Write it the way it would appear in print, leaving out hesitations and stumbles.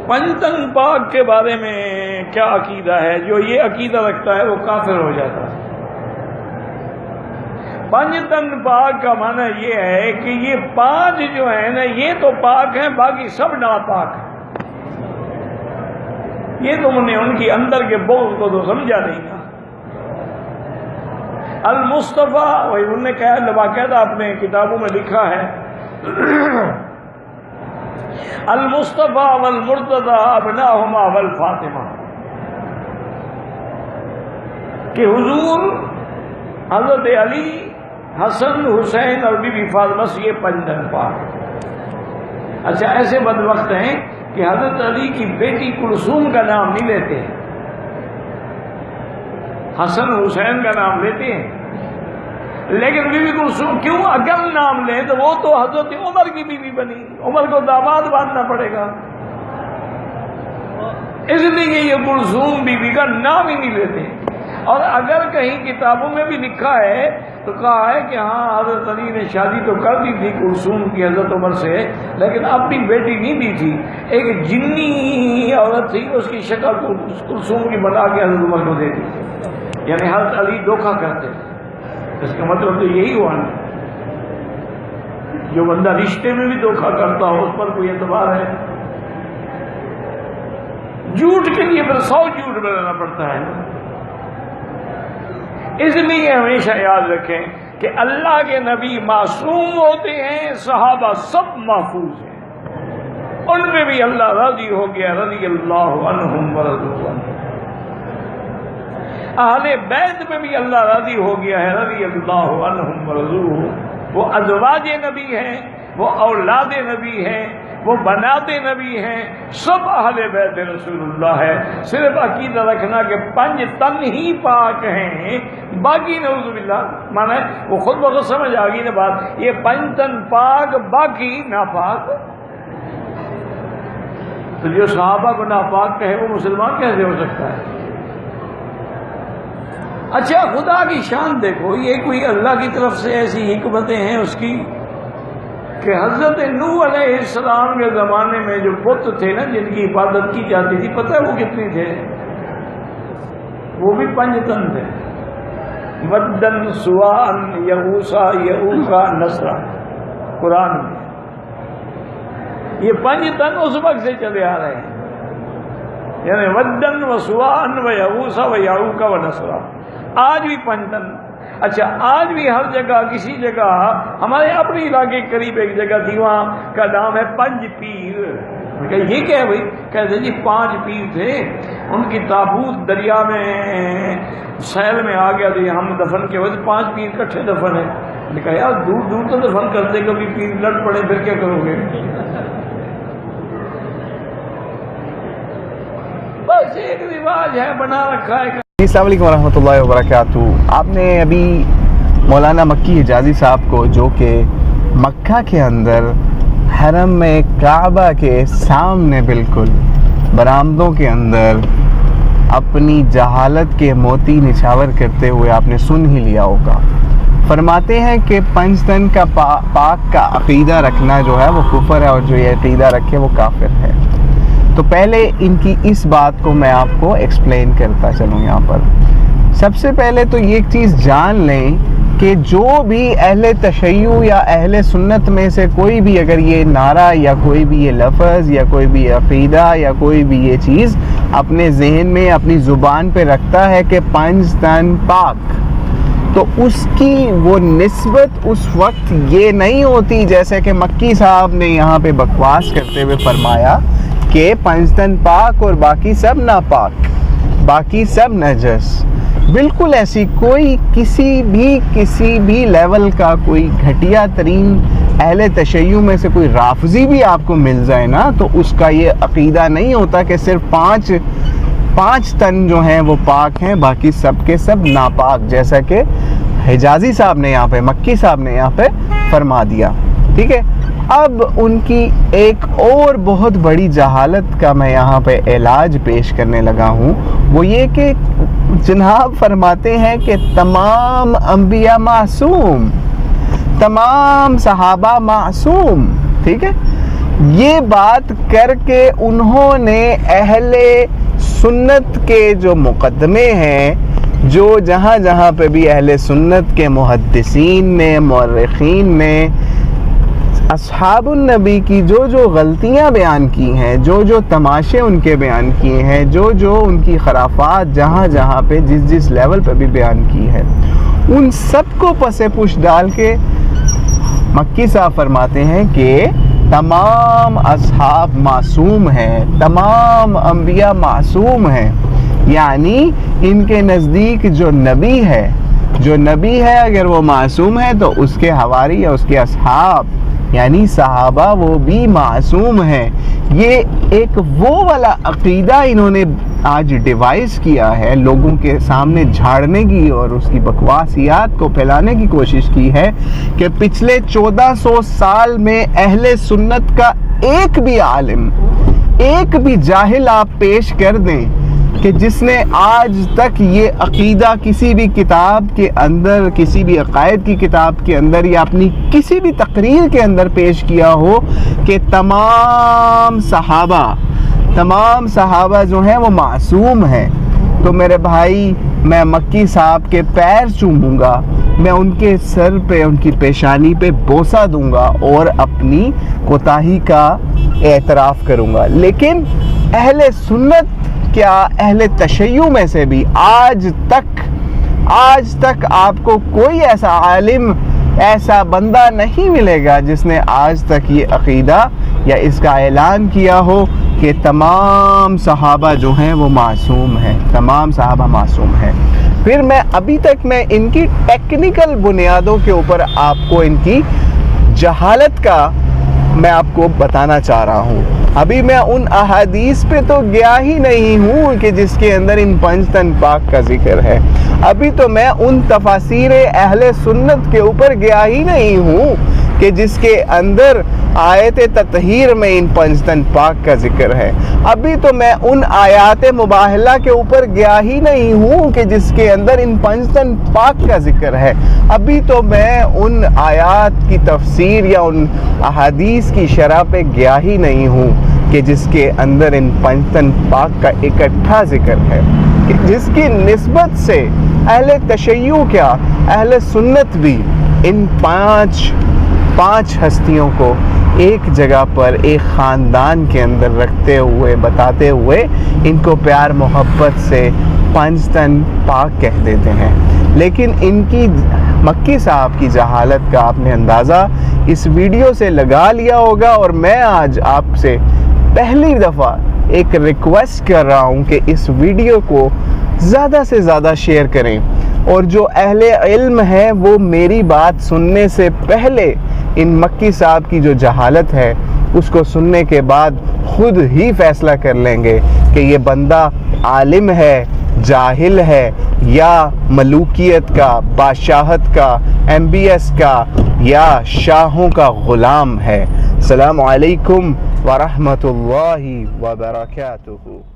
پنجتن پاک کے بارے میں کیا عقیدہ ہے؟ جو یہ عقیدہ رکھتا ہے وہ کافر ہو جاتا ہے۔ پنجتن پاک کا معنی یہ ہے کہ یہ 5 جو ہیں نا یہ تو پاک ہیں، باقی سب ناپاک ہیں۔ یہ تم نے ان کی اندر کے بغض کو تو سمجھا نہیں نا۔ المصطفیٰ، وہی انہوں نے کہا، باقاعدہ اپنے کتابوں میں لکھا ہے، المصطفیٰ والمرتضیٰ ابناہما والفاطمہ، کہ حضور حضرت علی، حسن، حسین اور بی بی فاطمہ سے یہ پنجتن پاک۔ اچھا، ایسے بدبخت ہیں کہ حضرت علی کی بیٹی کلثوم کا نام نہیں لیتے، حسن حسین کا نام لیتے ہیں، لیکن بی بی کلثوم کیوں؟ اگر نام لیں تو وہ تو حضرت عمر کی بیوی بنی، عمر کو داماد باندھنا پڑے گا، اس لیے یہ کلثوم بیوی کا نام ہی نہیں لیتے۔ اور اگر کہیں کتابوں میں بھی لکھا ہے تو کہا ہے کہ ہاں حضرت علی نے شادی تو کر دی تھی کلثوم کی حضرت عمر سے، لیکن اپنی بیٹی نہیں دی تھی، ایک جنی عورت تھی، اس کی شکل کلثوم کی بنا کے حضرت عمر کو دے دی، یعنی حضرت علی دھوکہ کرتے۔ اس کا مطلب تو یہی ہوا نا، جو بندہ رشتے میں بھی دھوکہ کرتا ہو اس پر کوئی اعتبار ہے؟ جھوٹ کے لیے پھر 100 جھوٹ بنانا پڑتا ہے۔ اس لیے ہمیشہ یاد رکھیں کہ اللہ کے نبی معصوم ہوتے ہیں، صحابہ سب محفوظ ہیں، ان پہ بھی اللہ راضی ہو گیا، رضی اللہ عنہم ورضوا عنہ۔ اہل بیت میں بھی اللہ راضی ہو گیا ہے، رضی اللہ عنہم ورضوا۔ وہ ازواج نبی ہیں، وہ اولاد نبی ہیں، وہ بنات نبی ہیں، سب اہل بیت رسول اللہ ہے۔ صرف عقیدہ رکھنا کہ 5 تن ہی پاک ہیں، باقی نعوذ باللہ، مانا وہ خود بخود سمجھ آ گئی نا بات، یہ 5 تن پاک باقی ناپاک۔ تو جو صحابہ کو ناپاک کہے وہ مسلمان کیسے ہو سکتا ہے؟ اچھا، خدا کی شان دیکھو، یہ کوئی اللہ کی طرف سے ایسی حکمتیں ہیں اس کی کہ حضرت نوح علیہ السلام کے زمانے میں جو بت تھے نا جن کی عبادت کی جاتی تھی، پتہ ہے وہ کتنے تھے؟ وہ بھی 5 تن تھے، ودن، سواعن، یغوثا، یعوقا، نصرا، قرآن میں یہ 5 تن اس وقت سے چلے آ رہے ہیں، یعنی ودن و سواعن و یغوثا و یعوقا و نصرا، آج بھی 5 تن۔ اچھا، آج بھی ہر جگہ کسی جگہ، ہمارے اپنے علاقے کے قریب ایک جگہ تھی، وہاں کا نام ہے 5 پیر۔ یہ کیا ہے بھائی؟ کہتے جی 5 پیر تھے، ان کی تابوت دریا میں سیل میں آ گیا تھا، ہم دفن کے وقت 5 پیر کٹھے دفن ہیں۔ میں نے کہا یار دور دور تو دفن کرتے، کبھی پیر لڑ پڑے پھر کیا کرو گے؟ بس ایک رواج ہے بنا رکھا ہے۔ السلام علیکم ورحمۃ اللہ وبرکاتہ۔ آپ نے ابھی مولانا مکی حجازی صاحب کو، جو کہ مکہ کے اندر حرم میں کعبہ کے سامنے بالکل برآمدوں کے اندر اپنی جہالت کے موتی نچھاور کرتے ہوئے آپ نے سن ہی لیا ہوگا، فرماتے ہیں کہ 5 تن کا پاک کا عقیدہ رکھنا جو ہے وہ کفر ہے، اور جو یہ عقیدہ رکھے وہ کافر ہے۔ تو پہلے ان کی اس بات کو میں آپ کو ایکسپلین کرتا چلوں یہاں پر۔ سب سے پہلے تو یہ ایک چیز جان لیں کہ جو بھی اہل تشیع یا اہل سنت میں سے کوئی بھی اگر یہ نعرہ یا کوئی بھی یہ لفظ یا کوئی بھی عقیدہ یا کوئی بھی یہ چیز اپنے ذہن میں اپنی زبان پہ رکھتا ہے کہ 5 تن پاک، تو اس کی وہ نسبت اس وقت یہ نہیں ہوتی جیسے کہ مکی صاحب نے یہاں پہ بکواس کرتے ہوئے فرمایا کہ 5 تن پاک اور باقی سب ناپاک، باقی سب نجس۔ بالکل ایسی کوئی کسی بھی لیول کا کوئی گھٹیا ترین اہل تشیع میں سے کوئی رافضی بھی آپ کو مل جائے نا، تو اس کا یہ عقیدہ نہیں ہوتا کہ صرف 5 تن جو ہیں وہ پاک ہیں، باقی سب کے سب ناپاک، جیسا کہ حجازی صاحب نے یہاں پہ، مکی صاحب نے یہاں پہ فرما دیا۔ ٹھیک ہے، اب ان کی ایک اور بہت بڑی جہالت کا میں یہاں پہ علاج پیش کرنے لگا ہوں، وہ یہ کہ جناب فرماتے ہیں کہ تمام انبیاء معصوم، تمام صحابہ معصوم، ٹھیک ہے، یہ بات کر کے انہوں نے اہل سنت کے جو مقدمے ہیں، جو جہاں جہاں پہ بھی اہل سنت کے محدثین نے، مورخین نے اصحاب النبی کی جو جو غلطیاں بیان کی ہیں، جو جو تماشے ان کے بیان کیے ہیں، جو جو ان کی خرافات جہاں جہاں پہ جس جس لیول پہ بھی بیان کی ہے، ان سب کو پس پش ڈال کے مکی صاحب فرماتے ہیں کہ تمام اصحاب معصوم ہیں، تمام انبیاء معصوم ہیں، یعنی ان کے نزدیک جو نبی ہے اگر وہ معصوم ہے تو اس کے حواری یا اس کے اصحاب یعنی صحابہ وہ بھی معصوم ہیں۔ یہ ایک وہ والا عقیدہ انہوں نے آج ڈیوائز کیا ہے، لوگوں کے سامنے جھاڑنے کی اور اس کی بکواسیات کو پھیلانے کی کوشش کی ہے کہ پچھلے 1400 سال میں اہل سنت کا ایک بھی عالم، ایک بھی جاہل آپ پیش کر دیں کہ جس نے آج تک یہ عقیدہ کسی بھی کتاب کے اندر، کسی بھی عقائد کی کتاب کے اندر یا اپنی کسی بھی تقریر کے اندر پیش کیا ہو کہ تمام صحابہ جو ہیں وہ معصوم ہیں، تو میرے بھائی میں مکی صاحب کے پیر چوموں گا، میں ان کے سر پہ، ان کی پیشانی پہ بوسہ دوں گا اور اپنی کوتاہی کا اعتراف کروں گا۔ لیکن اہل سنت کیا اہل تشیع میں سے بھی آج تک آپ کو کوئی ایسا عالم، ایسا بندہ نہیں ملے گا جس نے آج تک یہ عقیدہ یا اس کا اعلان کیا ہو کہ تمام صحابہ جو ہیں وہ معصوم ہیں، تمام صحابہ معصوم ہیں۔ پھر ابھی تک میں ان کی ٹیکنیکل بنیادوں کے اوپر آپ کو ان کی جہالت کا میں آپ کو بتانا چاہ رہا ہوں۔ ابھی میں ان احادیث پہ تو گیا ہی نہیں ہوں کہ جس کے اندر ان 5 تن پاک کا ذکر ہے، ابھی تو میں ان تفاسیر اہل سنت کے اوپر گیا ہی نہیں ہوں کہ جس کے اندر آیت تطہیر میں ان 5 تن پاک کا ذکر ہے، ابھی تو میں ان آیات مباہلہ کے اوپر گیا ہی نہیں ہوں کہ جس کے اندر ان 5 تن پاک کا ذکر ہے، ابھی تو میں ان آیات کی تفسیر یا ان احادیث کی شرح پہ گیا ہی نہیں ہوں کہ جس کے اندر ان 5 تن پاک کا اکٹھا ذکر ہے، جس کی نسبت سے اہل تشیع کیا اہل سنت بھی ان پانچ ہستیوں کو ایک جگہ پر ایک خاندان کے اندر رکھتے ہوئے، بتاتے ہوئے ان کو پیار محبت سے 5 تن پاک کہہ دیتے ہیں۔ لیکن ان کی مکی صاحب کی جہالت کا آپ نے اندازہ اس ویڈیو سے لگا لیا ہوگا، اور میں آج آپ سے پہلی دفعہ ایک ریکویسٹ کر رہا ہوں کہ اس ویڈیو کو زیادہ سے زیادہ شیئر کریں، اور جو اہل علم ہے وہ میری بات سننے سے پہلے ان مکی صاحب کی جو جہالت ہے اس کو سننے کے بعد خود ہی فیصلہ کر لیں گے کہ یہ بندہ عالم ہے، جاہل ہے، یا ملوکیت کا، بادشاہت کا، MBS کا یا شاہوں کا غلام ہے۔ السلام علیکم ورحمۃ اللہ وبرکاتہ۔